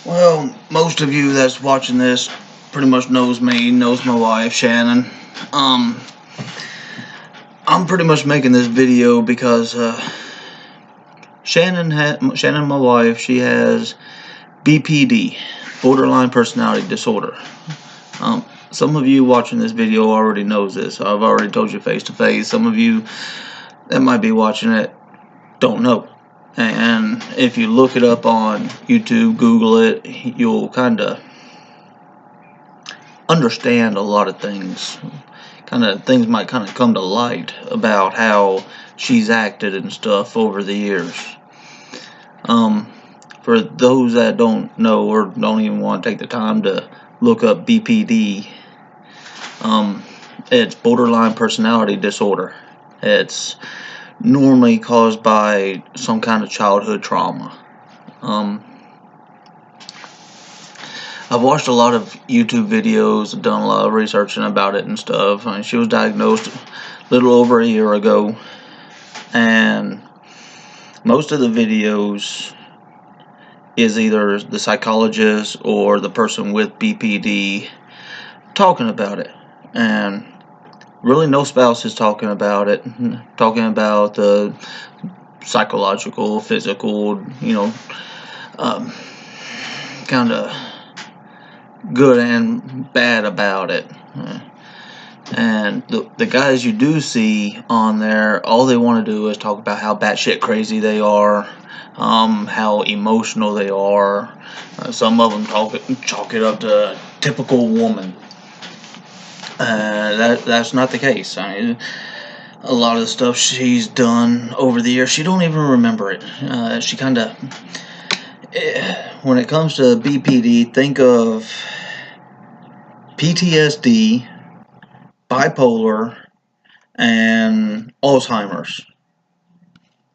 Well, most of you that's watching this pretty much knows me, knows my wife, Shannon. Um, I'm pretty much making this video because Shannon, my wife, she has BPD, borderline personality disorder. Some of you watching this video already knows this. I've already told you face to face. Some of you that might be watching it don't know. And if you look it up on YouTube, Google it, you'll kind of understand a lot of things. Things might kind of come to light about how she's acted and stuff over the years. For those that don't know or don't even want to take the time to look up BPD, it's borderline personality disorder. It's normally caused by some kind of childhood trauma. I've watched a lot of YouTube videos, done a lot of researching about it and stuff. She was diagnosed a little over a year ago, and most of the videos is either the psychologist or the person with BPD talking about it, and really no spouse is talking about it, talking about the psychological, physical, kind of good and bad about it. And the guys you do see on there, all they want to do is talk about how batshit crazy they are, how emotional they are. Some of them chalk it up to a typical woman. That's not the case. A lot of the stuff she's done over the years, she don't even remember it. She kind of, when it comes to BPD, think of PTSD, bipolar, and Alzheimer's.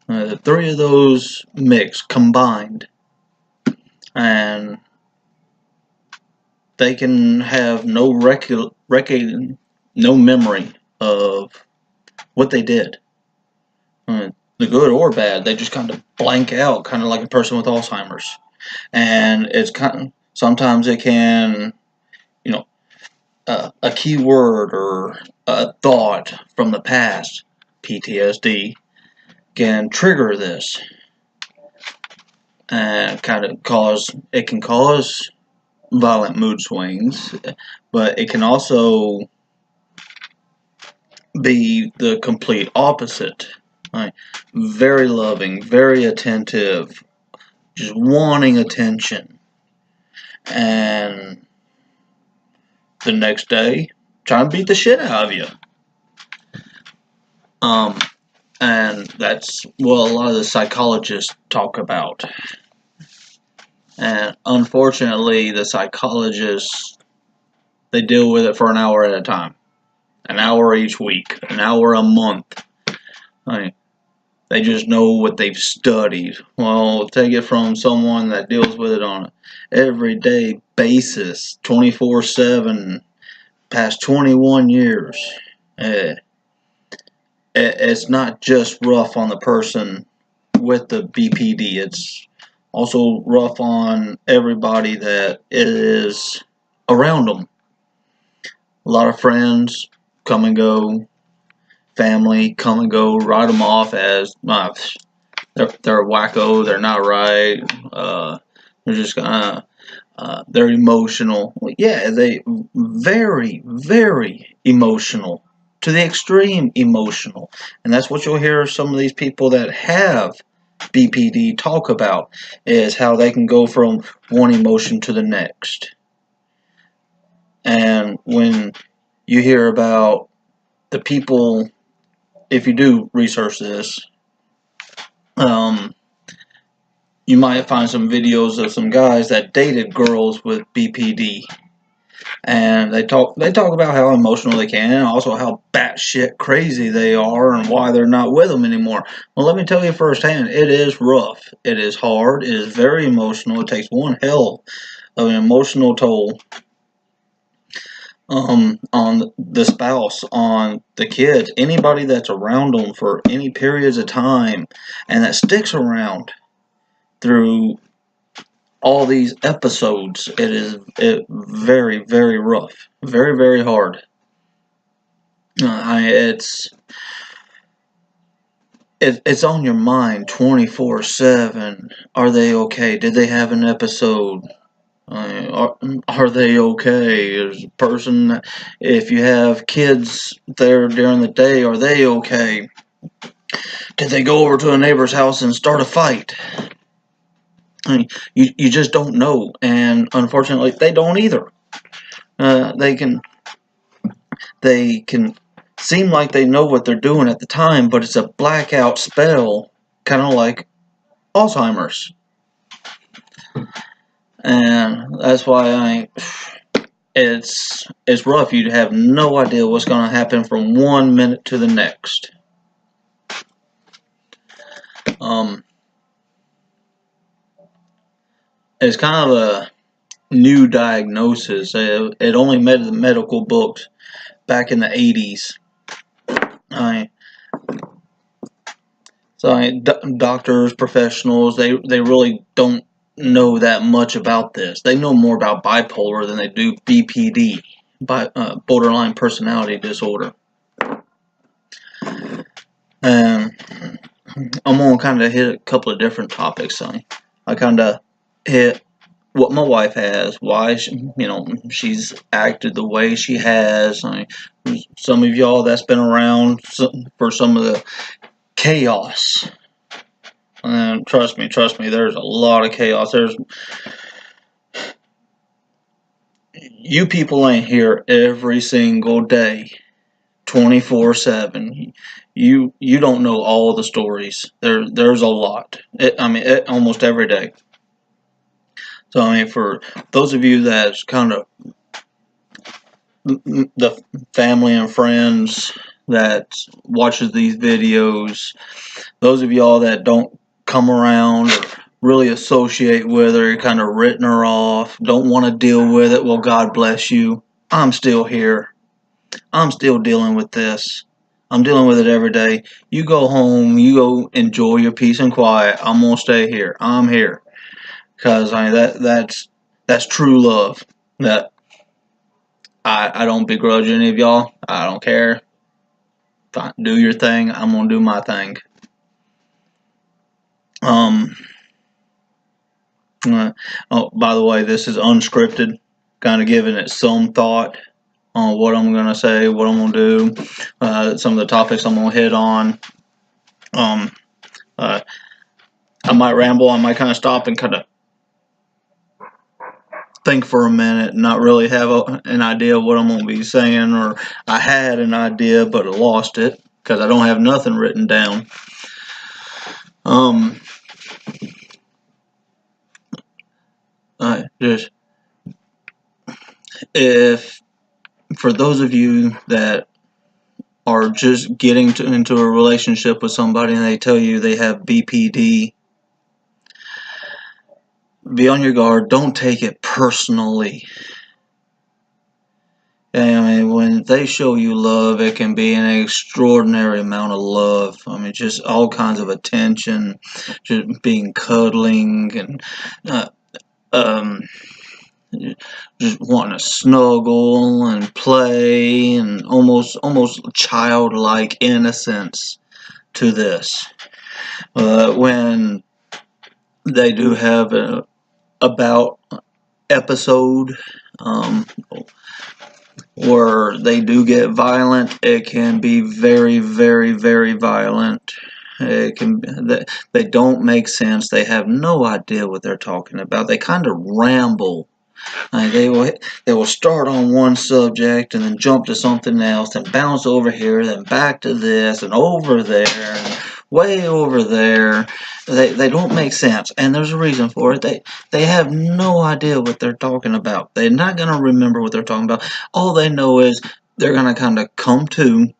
The three of those mixed, combined, and they can have no no memory of what they did, the good or bad. They just kind of blank out, kind of like a person with Alzheimer's. And it's sometimes it can, a key word or a thought from the past, PTSD, can trigger this and it can cause violent mood swings, but it can also be the complete opposite. Right? Very loving, very attentive, just wanting attention, and the next day trying to beat the shit out of you. And that's what a lot of the psychologists talk about. And unfortunately, the psychologists, they deal with it for an hour at a time. An hour each week. An hour a month. They just know what they've studied. Well, take it from someone that deals with it on an everyday basis, 24/7, past 21 years. It's not just rough on the person with the BPD. It's also rough on everybody that is around them. A lot of friends come and go, family come and go, write them off as they're wacko, they're not right, they're just they're emotional. Yeah, they very, very emotional, to the extreme emotional, and that's what you'll hear some of these people that have BPD talk about, is how they can go from one emotion to the next. And when you hear about the people, if you do research this, you might find some videos of some guys that dated girls with BPD, and they talk about how emotional they can, and also how batshit crazy they are, and why they're not with them anymore. Well, let me tell you firsthand, it is rough, it is hard, it is very emotional. It takes one hell of an emotional toll on the spouse, on the kids, anybody that's around them for any periods of time, and that sticks around through all these episodes. It very, very rough, very, very hard. It's on your mind 24/7. Are they okay? Did they have an episode? Are they okay? Is a person, if you have kids there during the day, are they okay? Did they go over to a neighbor's house and start a fight? I mean, you just don't know, and unfortunately, they don't either. They can seem like they know what they're doing at the time, but it's a blackout spell, kind of like Alzheimer's, and that's why it's rough. You have no idea what's going to happen from one minute to the next. It's kind of a new diagnosis. It only made the medical books back in the 80s. Doctors, professionals, they really don't know that much about this. They know more about bipolar than they do BPD, borderline personality disorder. And I'm gonna kind of hit a couple of different topics. I kind of hit what my wife has, why she's acted the way she has. Some of y'all that's been around for some of the chaos. And trust me, there's a lot of chaos. You people ain't here every single day, 24/7. You don't know all the stories. There's a lot. Almost every day. So for those of you that's kind of the family and friends that watches these videos, those of y'all that don't come around or really associate with her, kind of written her off, don't want to deal with it, well, God bless you. I'm still here. I'm still dealing with this. I'm dealing with it every day. You go home, you go enjoy your peace and quiet. I'm gonna stay here. I'm here because that's true love. That I don't begrudge any of y'all. I don't care. Fine, do your thing. I'm gonna do my thing. Oh, by the way, this is unscripted. Kind of giving it some thought on what I'm gonna say, what I'm gonna do, some of the topics I'm gonna hit on. I might ramble. I might kind of stop and kind of think for a minute and not really have an idea of what I'm going to be saying, or I had an idea but I lost it because I don't have nothing written down. Just if for those of you that are just getting into a relationship with somebody and they tell you they have BPD, be on your guard. Don't take it personally. When they show you love, it can be an extraordinary amount of love. Just all kinds of attention, just being cuddling, and just wanting to snuggle and play, and almost childlike innocence to this. When they do have a about episode, where they do get violent, it can be very, very, very violent. It can. They don't make sense. They have no idea what they're talking about. They kind of ramble. They will start on one subject and then jump to something else and bounce over here, then back to this and over there and way over there. They don't make sense, and there's a reason for it. They have no idea what they're talking about. They're not going to remember what they're talking about. All they know is they're going to kind of come to.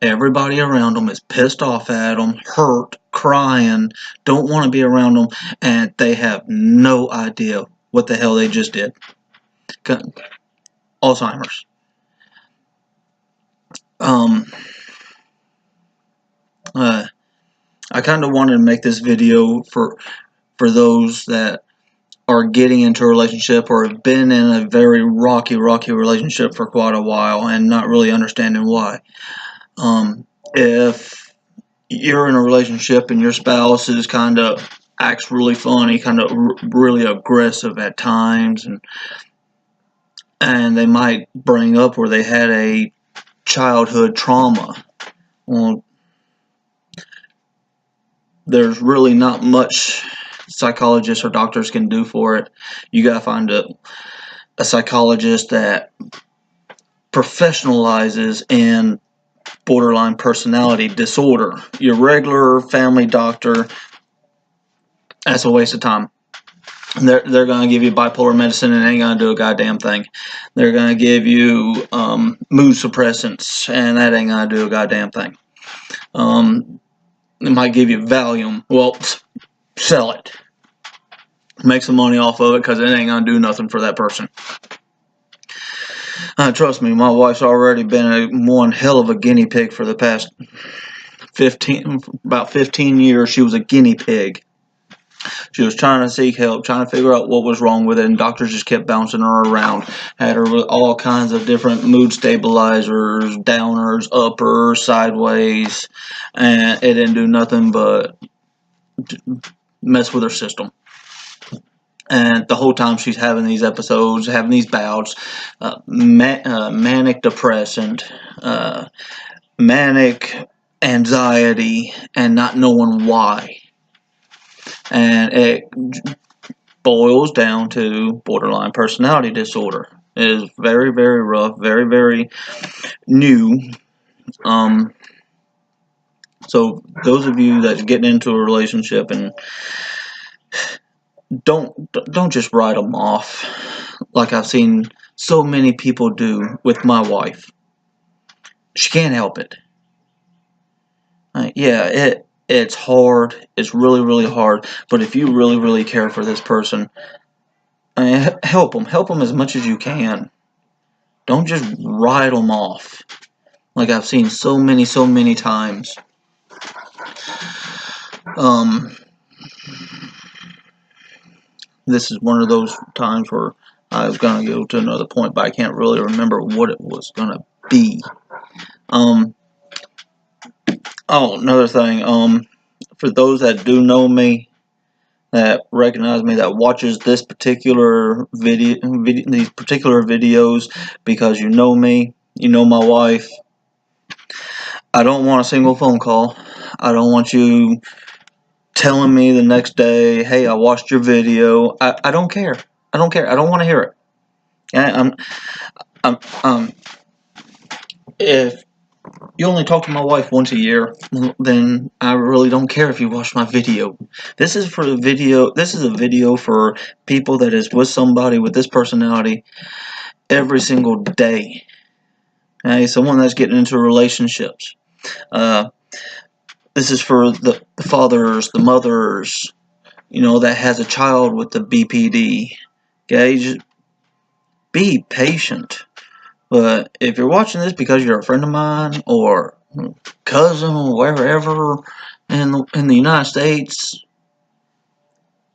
Everybody around them is pissed off at them, hurt, crying, don't want to be around them, and they have no idea what the hell they just did. Alzheimer's. I kind of wanted to make this video for those that are getting into a relationship or have been in a very rocky relationship for quite a while and not really understanding why. If you're in a relationship and your spouse is kind of acts really funny, kind of really aggressive at times, and they might bring up where they had a childhood trauma. Well, there's really not much psychologists or doctors can do for it. You gotta find a psychologist that professionalizes in borderline personality disorder. Your regular family doctor, that's a waste of time. They're going to give you bipolar medicine and ain't going to do a goddamn thing. They're going to give you mood suppressants, and that ain't going to do a goddamn thing. They might give you Valium. Well, sell it. Make some money off of it, because it ain't going to do nothing for that person. Trust me, my wife's already been one hell of a guinea pig for the past 15 years. She was a guinea pig. She was trying to seek help, trying to figure out what was wrong with it, and doctors just kept bouncing her around. Had her with all kinds of different mood stabilizers, downers, uppers, sideways, and it didn't do nothing but mess with her system. And the whole time she's having these episodes, having these bouts, manic depressant, manic anxiety, and not knowing why. And it boils down to borderline personality disorder. It is very, very rough, very, very new. So those of you that's getting into a relationship, and don't just write them off like I've seen so many people do with my wife. She can't help it. Yeah, it's hard. It's really, really hard. But if you really, really care for this person, help them. Help them as much as you can. Don't just write them off like I've seen so many times. This is one of those times where I was going to go to another point, but I can't really remember what it was going to be. Another thing. For those that do know me, that recognize me, that watches this particular these particular videos, because you know me, you know my wife. I don't want a single phone call. I don't want you telling me the next day, hey, I watched your video. I don't care. I don't care. I don't want to hear it. If you only talk to my wife once a year, then I really don't care if you watch my video. This is a video for people that is with somebody with this personality every single day. Okay, someone that's getting into relationships. This is for the fathers, the mothers, that has a child with the BPD. Okay, just be patient. But if you're watching this because you're a friend of mine or cousin or wherever in the United States,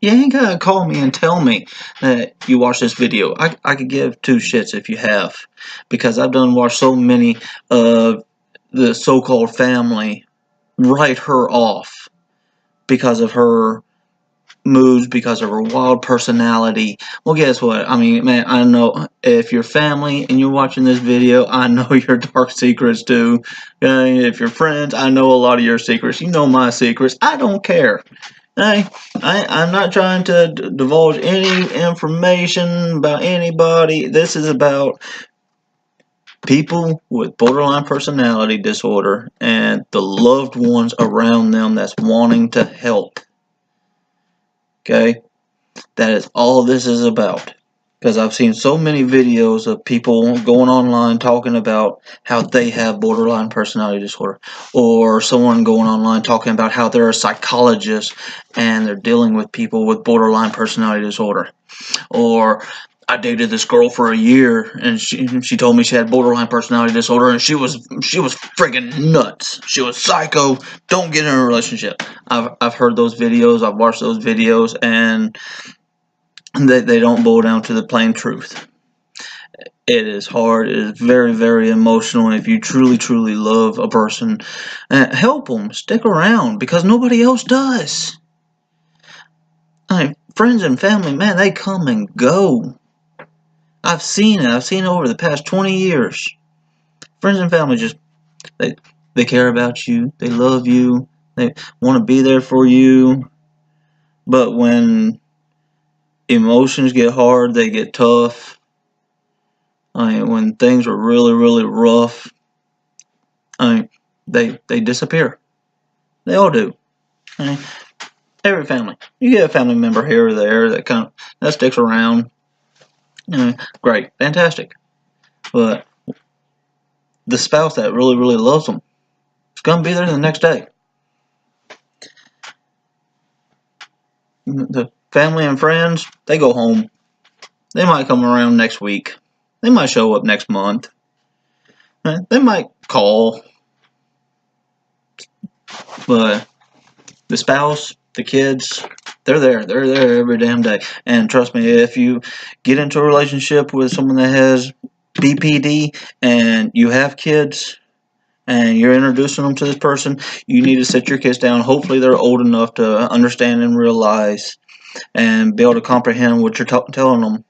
you ain't gotta call me and tell me that you watched this video. I could give two shits if you have, because I've done watched so many of the so-called family write her off because of her moods, because of her wild personality. Well, guess what? I mean, man, I know if you're family and you're watching this video, I know your dark secrets too. If you're friends, I know a lot of your secrets. You know my secrets. I don't care. I'm not trying to divulge any information about anybody. This is about people with borderline personality disorder and the loved ones around them that's wanting to help. Okay, that is all this is about. Because I've seen so many videos of people going online talking about how they have borderline personality disorder, or someone going online talking about how they're a psychologist and they're dealing with people with borderline personality disorder. Or I dated this girl for a year and she told me she had borderline personality disorder, and she was friggin' nuts. She was psycho. Don't get in a relationship. I've heard those videos. I've watched those videos, and they don't boil down to the plain truth. It is hard. It is very, very emotional. And if you truly, truly love a person, help them. Stick around because nobody else does. I mean, friends and family, man, they come and go. I've seen it. I've seen it over the past 20 years. Friends and family just, they, they care about you. They love you. They want to be there for you. But when emotions get hard, they get tough. I mean, when things are really, really rough, I mean, they disappear. They all do. I mean, every family. You get a family member here or there that sticks around. I mean, great, fantastic. But the spouse that really, really loves them is gonna be there the next day. The family and friends, they go home. They might come around next week. They might show up next month. They might call. But the spouse, the kids, they're there. They're there every damn day. And trust me, if you get into a relationship with someone that has BPD and you have kids and you're introducing them to this person, you need to sit your kids down. Hopefully they're old enough to understand and realize and be able to comprehend what you're telling them.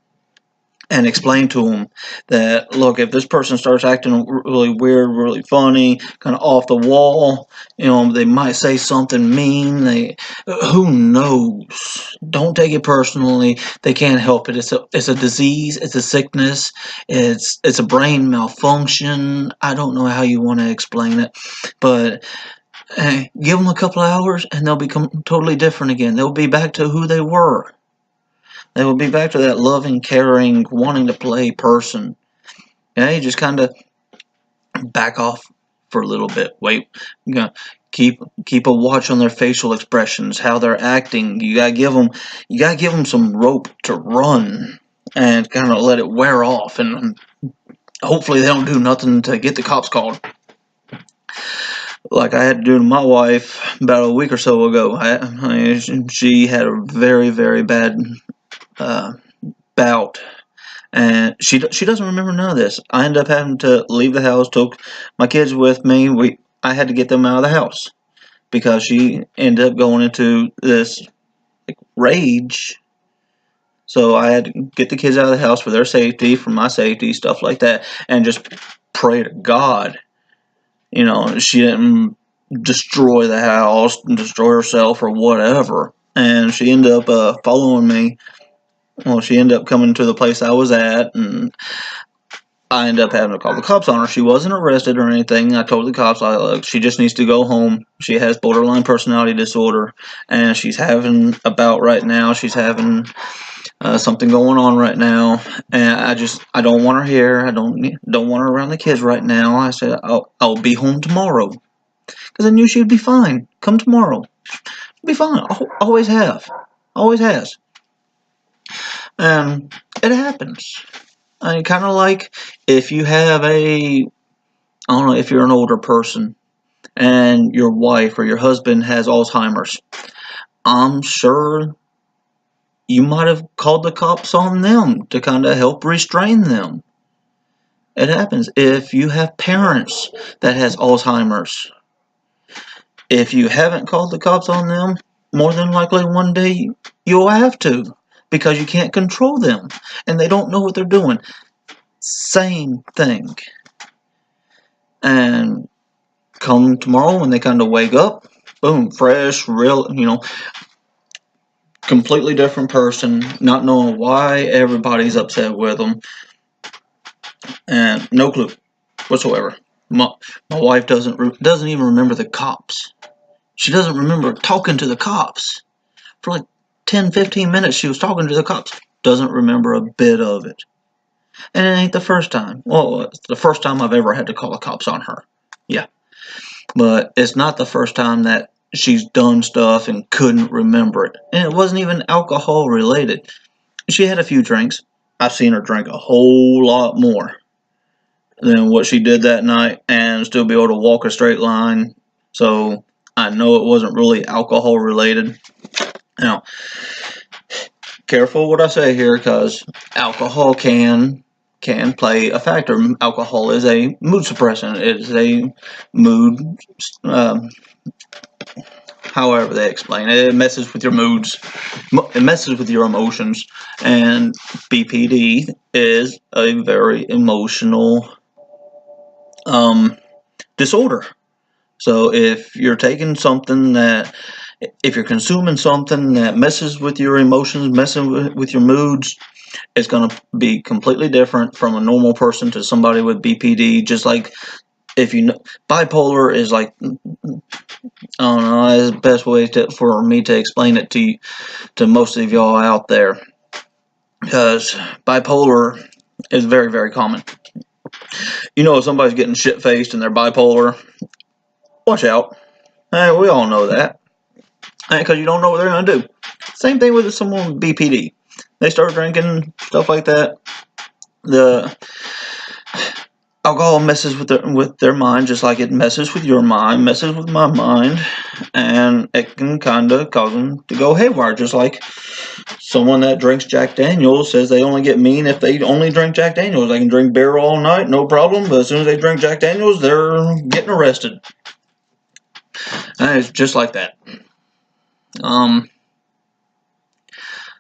And explain to them that, look, if this person starts acting really weird, really funny, kind of off the wall, they might say something mean. Who knows? Don't take it personally. They can't help it. It's a disease. It's a sickness. It's a brain malfunction. I don't know how you want to explain it, but hey, give them a couple of hours and they'll become totally different again. They'll be back to who they were. They will be back to that loving, caring, wanting to play person. You just kind of back off for a little bit. Wait, keep a watch on their facial expressions, how they're acting. You gotta give them some rope to run and kind of let it wear off. And hopefully they don't do nothing to get the cops called. Like I had to do to my wife about a week or so ago. She had a very, very bad bout, and she doesn't remember none of this. I ended up having to leave the house, took my kids with me. I had to get them out of the house because she ended up going into this rage. So I had to get the kids out of the house for their safety, for my safety, stuff like that, and just pray to God, she didn't destroy the house, destroy herself or whatever. And she ended up following me. Well, she ended up coming to the place I was at, and I ended up having to call the cops on her. She wasn't arrested or anything. I told the cops, look, she just needs to go home. She has borderline personality disorder, and she's having a bout right now. She's having something going on right now, and I don't want her here. I don't want her around the kids right now. I said, I'll be home tomorrow, because I knew she would be fine. Come tomorrow. She'll be fine. Always have. Always has. And it happens. Kind of like if you have I don't know, if you're an older person and your wife or your husband has Alzheimer's, I'm sure you might have called the cops on them to kind of help restrain them. It happens. If you have parents that has Alzheimer's, if you haven't called the cops on them, more than likely one day you'll have to, because you can't control them and they don't know what they're doing. Same thing. And come tomorrow when they kind of wake up, boom, fresh, real, completely different person, not knowing why everybody's upset with them, and no clue whatsoever. My wife doesn't even remember the cops. She doesn't remember talking to the cops. For like 10-15 minutes she was talking to the cops. Doesn't remember a bit of it. And it ain't the first time. Well, it's the first time I've ever had to call the cops on her. Yeah. But it's not the first time that she's done stuff and couldn't remember it. And it wasn't even alcohol related. She had a few drinks. I've seen her drink a whole lot more than what she did that night and still be able to walk a straight line. So I know it wasn't really alcohol related. careful what I say here, because alcohol can play a factor. Alcohol is a mood suppressant. It is a mood, however they explain it. It messes with your moods. It messes with your emotions. And BPD is a very emotional disorder. So if you're taking something that, if you're consuming something that messes with your emotions, messing with your moods, it's going to be completely different from a normal person to somebody with BPD. Just like, if you know, bipolar is like, I don't know, is the best way for me to explain it to most of y'all out there, because bipolar is very, very common. You know, if somebody's getting shit-faced and they're bipolar, watch out. Hey, we all know that. Because you don't know what they're going to do. Same thing with someone with BPD. They start drinking, stuff like that. The alcohol messes with their mind, just like it messes with your mind, messes with my mind, and it can kind of cause them to go haywire. Just like someone that drinks Jack Daniels says they only get mean if they only drink Jack Daniels. They can drink beer all night, no problem, but as soon as they drink Jack Daniels, they're getting arrested. And it's just like that.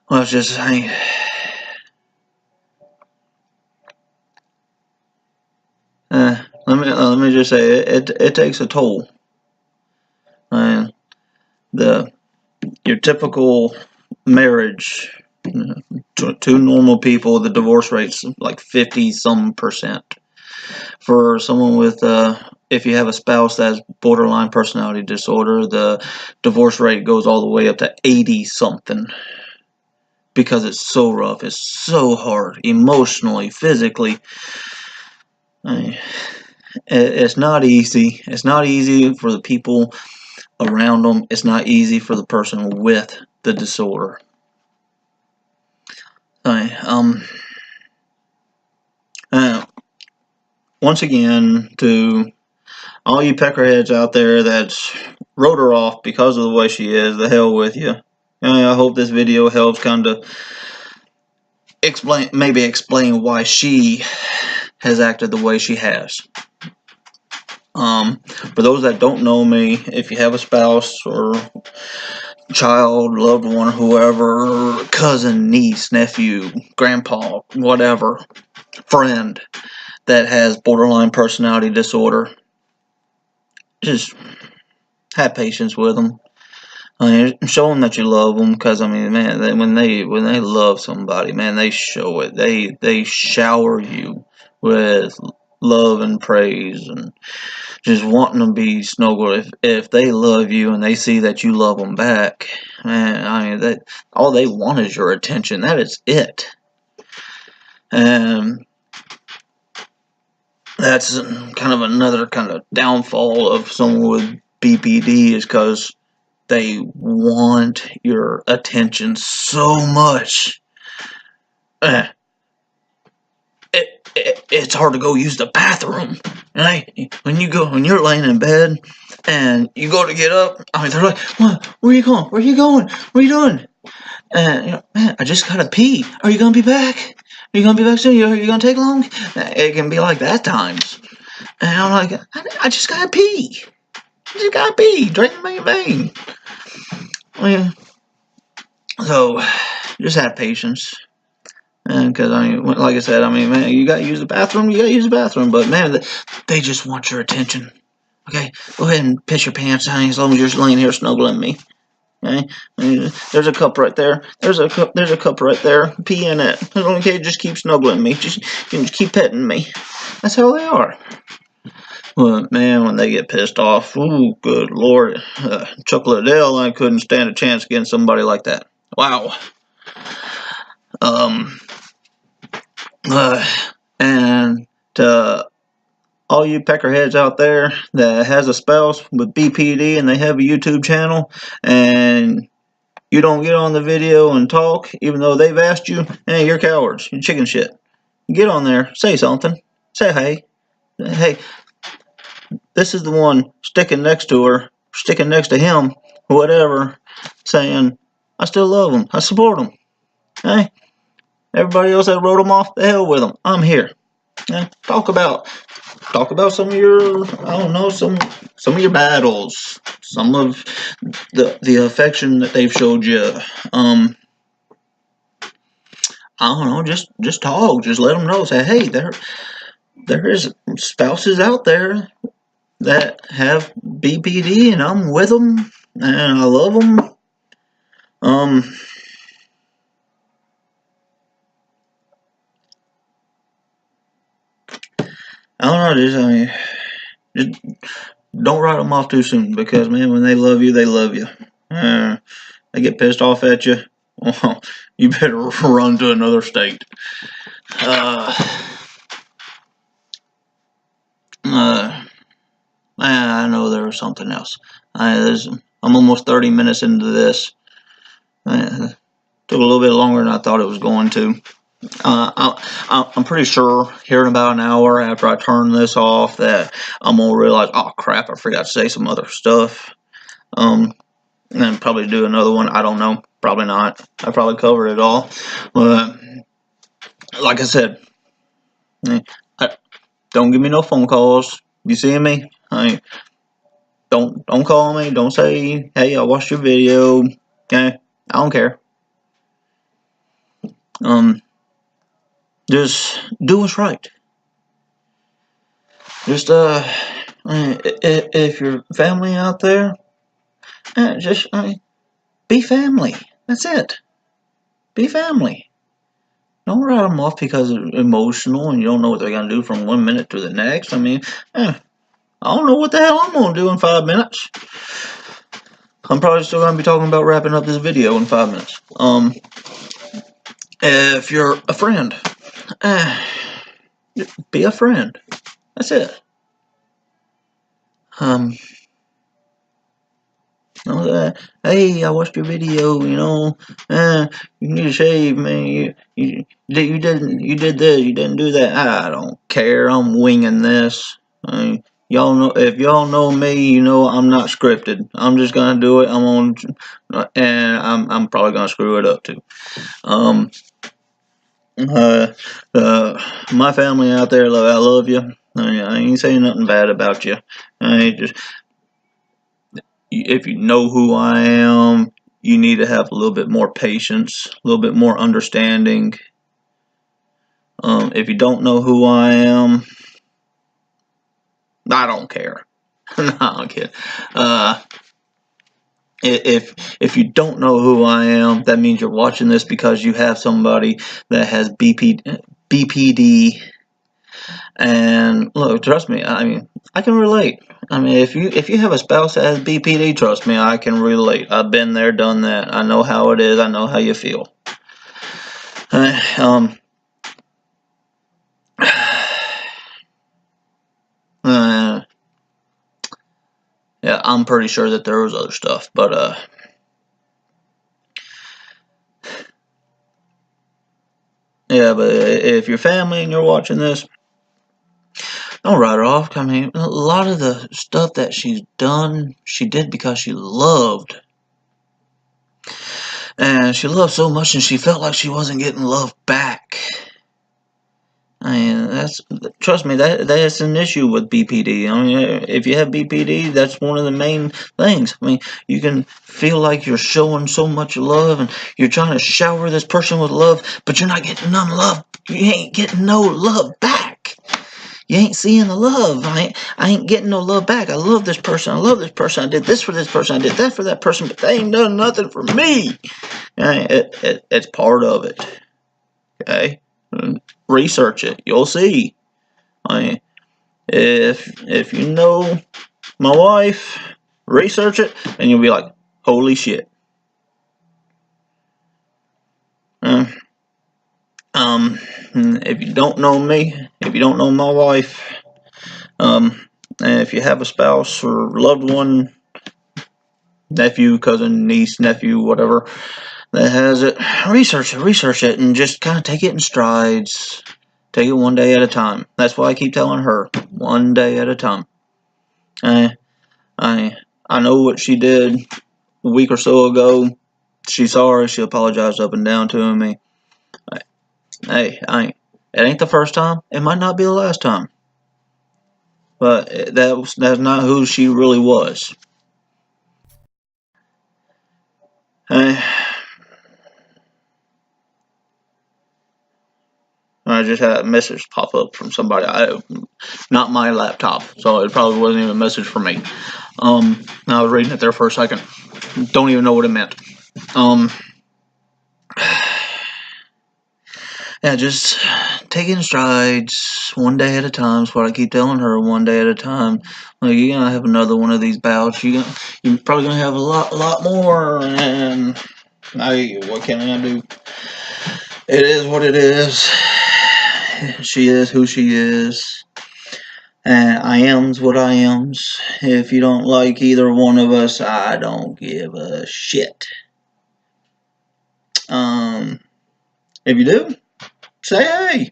Well, it's just, let me just say it takes a toll. And your typical marriage, two normal people, the divorce rate's like 50-some%. For someone with if you have a spouse that has borderline personality disorder, the divorce rate goes all the way up to 80-something. Because it's so rough, it's so hard, emotionally, physically. It's not easy. It's not easy for the people around them. It's not easy for the person with the disorder. Once again, to all you peckerheads out there that's wrote her off because of the way she is, the hell with you. I hope this video helps kind of explain why she has acted the way she has. For those that don't know me, if you have a spouse or child, loved one, whoever, cousin, niece, nephew, grandpa, whatever, friend that has borderline personality disorder, just have patience with them. Show them that you love them, because man, when they love somebody, man, they show it. They shower you with love and praise and just wanting to be snuggled. If they love you and they see that you love them back, man, all they want is your attention. That is it. And that's kind of another kind of downfall of someone with BPD, is because they want your attention so much. It's hard to go use the bathroom, right? When you're laying in bed and you go to get up, they're like, "What? Where are you going? Where are you going? What are you doing?" And man, I just gotta pee. Are you gonna be back? Are you gonna be back soon? Are you gonna take long? It can be like that at times. And I'm like, I just gotta pee. I just gotta pee. Drain my vein. So just have patience. And because like I said, man, you gotta use the bathroom. You gotta use the bathroom. But man, they just want your attention. Okay, go ahead and piss your pants, honey, as long as you're laying here snuggling me. Okay, there's a cup right there. There's a cup right there. Pee in it. Okay, just keep snuggling me. Just keep petting me. That's how they are. Well, man, when they get pissed off, ooh, good Lord, Chocolate Dale, I couldn't stand a chance against somebody like that. Wow. And to all you peckerheads out there that has a spouse with BPD and they have a YouTube channel and you don't get on the video and talk even though they've asked you, hey, you're cowards, you're chicken shit. Get on there, say something, say hey, this is the one sticking next to her, sticking next to him, whatever, saying, I still love them, I support them. Hey, everybody else that wrote them off, the hell with them. I'm here. Talk about some of your, I don't know, some of your battles, some of the affection that they've showed you. I don't know, just talk, just let them know. Say, hey, there is spouses out there that have BPD, and I'm with them, and I love them. I don't know, just don't write them off too soon, because man, when they love you, they love you. They get pissed off at you. Well, you better run to another state. I know there was something else. I'm almost 30 minutes into this. Took a little bit longer than I thought it was going to. I'm pretty sure here in about an hour after I turn this off that I'm gonna realize, oh crap, I forgot to say some other stuff. And then probably do another one. I don't know. Probably not. I probably covered it all. But like I said, don't give me no phone calls. You see me? Don't call me. Don't say, hey, I watched your video. Okay, I don't care. Just do what's right. Just if you're family out there, just be family. That's it. Be family. Don't write them off because it's emotional and you don't know what they're gonna do from 1 minute to the next. I don't know what the hell I'm gonna do in 5 minutes. I'm probably still gonna be talking about wrapping up this video in 5 minutes. If you're a friend, be a friend. That's it. Hey, I watched your video. You need to shave, man. You did this. You didn't do that. I don't care. I'm winging this. Y'all know, if y'all know me, you know I'm not scripted. I'm just gonna do it. And I'm probably gonna screw it up too. My family out there, I love you. I ain't saying nothing bad about you. If you know who I am, you need to have a little bit more patience, a little bit more understanding. If you don't know who I am, I don't care. No, I'm kidding. If you don't know who I am, that means you're watching this because you have somebody that has BPD. And look, trust me, I can relate. If you have a spouse that has BPD, trust me, I can relate. I've been there, done that. I know how it is. I know how you feel. Yeah, I'm pretty sure that there was other stuff, but yeah, but if you're family and you're watching this, don't write her off. A lot of the stuff that she's done, she did because she loved. And she loved so much and she felt like she wasn't getting love back. Trust me, that's an issue with BPD. If you have BPD, that's one of the main things. You can feel like you're showing so much love and you're trying to shower this person with love, but you're not getting none love. You ain't getting no love back. You ain't seeing the love. I ain't getting no love back. I love this person. I love this person. I did this for this person. I did that for that person, but they ain't done nothing for me. It's part of it. Okay? Research it. You'll see. If you know my wife, research it, and you'll be like, holy shit. If you don't know me, if you don't know my wife, and if you have a spouse or loved one, nephew, cousin, niece, nephew, whatever, that has it, research it, and just kind of take it in strides. Take it one day at a time. That's why I keep telling her, one day at a time. I know what she did a week or so ago. She's sorry. She apologized up and down to me. Hey, it ain't the first time. It might not be the last time. But that's not who she really was. Hey, I just had a message pop up from somebody. Not my laptop, so it probably wasn't even a message for me. I was reading it there for a second. Don't even know what it meant. Yeah, just taking strides one day at a time is what I keep telling her. One day at a time. Like, you're gonna have another one of these bouts. You're probably gonna have a lot more. And what can I do? It is what it is. She is who she is. And I am's what I am's. If you don't like either one of us, I don't give a shit. If you do, say hey.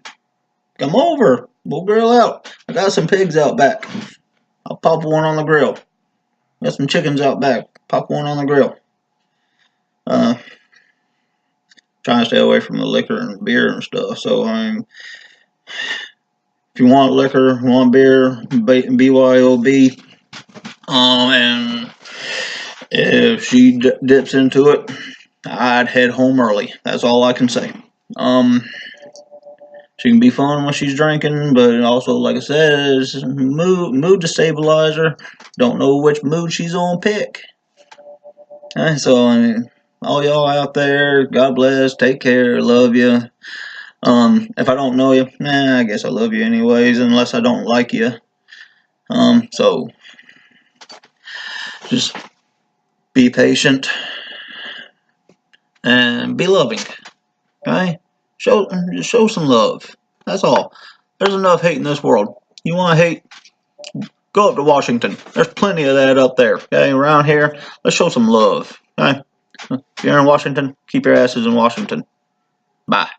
Come over. We'll grill out. I got some pigs out back. I'll pop one on the grill. Got some chickens out back. Pop one on the grill. Trying to stay away from the liquor and beer and stuff. So, if you want liquor, want beer, BYOB. And if she dips into it, I'd head home early. That's all I can say. She can be fun when she's drinking, but also, like I said, is mood destabilizer. Don't know which mood she's on pick. So, all y'all out there, God bless, take care, love you. If I don't know you, I guess I love you anyways, unless I don't like you. So, just be patient and be loving. Okay? Show some love. That's all. There's enough hate in this world. You want to hate? Go up to Washington. There's plenty of that up there. Okay, around here, let's show some love. Okay? If you're in Washington, keep your asses in Washington. Bye.